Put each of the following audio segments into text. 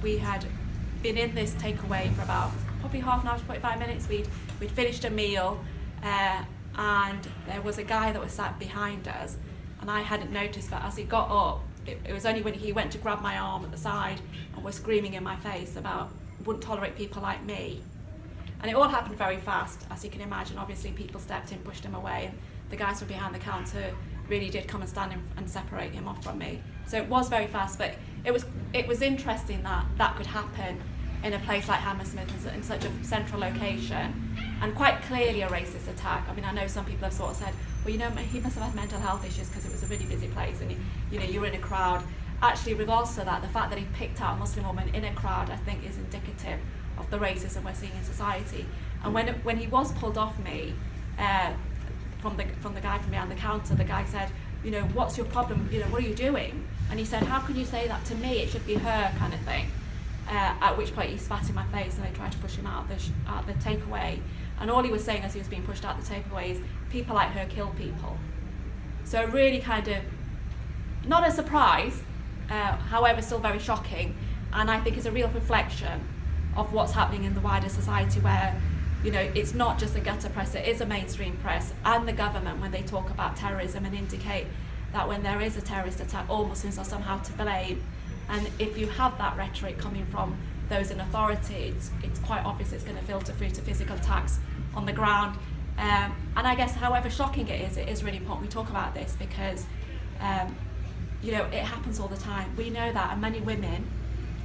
We had been in this takeaway for about probably half an hour to 45 minutes. We'd finished a meal, and there was a guy that was sat behind us, and I hadn't noticed, but as he got up, it was only when he went to grab my arm at the side and was screaming in my face about wouldn't tolerate people like me. And it all happened very fast, as you can imagine. Obviously people stepped in, pushed him away, and the guys from behind the counter really did come and stand in and separate him off from me. So it was very fast, but it was interesting that that could happen in a place like Hammersmith, in such a central location, and quite clearly a racist attack. I mean, I know some people have sort of said, well, you know, he must have had mental health issues because it was a really busy place and you were in a crowd. Actually, regardless of that, the fact that he picked out a Muslim woman in a crowd, I think, is indicative of the racism we're seeing in society. And when he was pulled off me, from the guy from behind the counter, the guy said, you know, what's your problem? You know, what are you doing? And he said, how can you say that to me? It should be her, kind of thing. At which point he spat in my face and I tried to push him out the takeaway. And all he was saying as he was being pushed out the takeaway is, people like her kill people. So really kind of, not a surprise, however still very shocking, and I think it's a real reflection of what's happening in the wider society where, you know, it's not just a gutter press, it is a mainstream press, and the government, when they talk about terrorism and indicate that when there is a terrorist attack, all Muslims are somehow to blame. And if you have that rhetoric coming from those in authority, it's quite obvious it's going to filter through to physical attacks on the ground. And I guess however shocking it is really important we talk about this because, you know, it happens all the time. We know that, and many women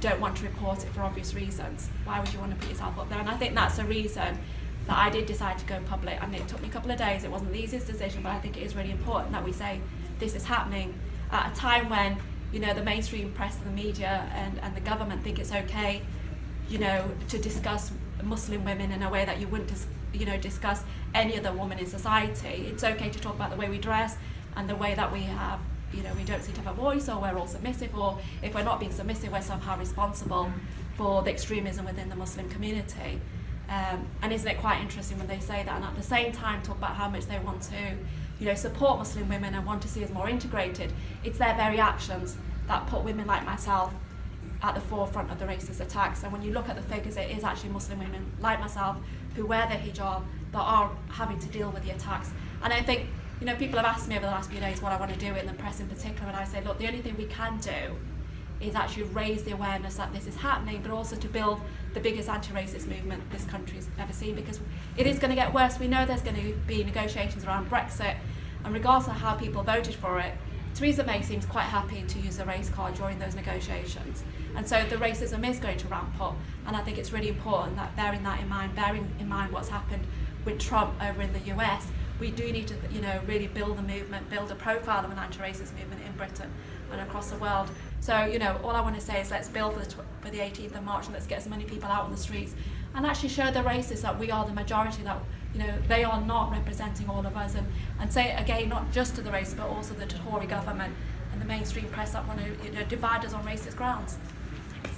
don't want to report it for obvious reasons. Why would you want to put yourself up there? And I think that's a reason that I did decide to go public. I mean, it took me a couple of days, it wasn't the easiest decision, but I think it is really important that we say this is happening at a time when, you know, the mainstream press and the media and the government think it's okay, you know, to discuss Muslim women in a way that you wouldn't discuss any other woman in society. It's okay to talk about the way we dress and the way that we have, you know, we don't seem to have a voice, or we're all submissive, or if we're not being submissive, we're somehow responsible for the extremism within the Muslim community. And isn't it quite interesting when they say that, and at the same time talk about how much they want to, you know, support Muslim women and want to see us more integrated? It's their very actions that put women like myself at the forefront of the racist attacks. And when you look at the figures, it is actually Muslim women like myself who wear the hijab that are having to deal with the attacks. And I think, you know, people have asked me over the last few days what I want to do in the press in particular, and I say, look, the only thing we can do is actually raise the awareness that this is happening, but also to build the biggest anti-racist movement this country's ever seen, because it is going to get worse. We know there's going to be negotiations around Brexit, and regardless of how people voted for it, Theresa May seems quite happy to use the race card during those negotiations. And so the racism is going to ramp up, and I think it's really important that bearing in mind what's happened with Trump over in the US, we do need to, you know, really build the movement, build a profile of an anti-racist movement in Britain and across the world. So, you know, all I want to say is let's build for the 18th of March, and let's get as many people out on the streets and actually show the racists that we are the majority, that, you know, they are not representing all of us, and say it again, not just to the racists, but also the Tory government and the mainstream press that want to, you know, divide us on racist grounds.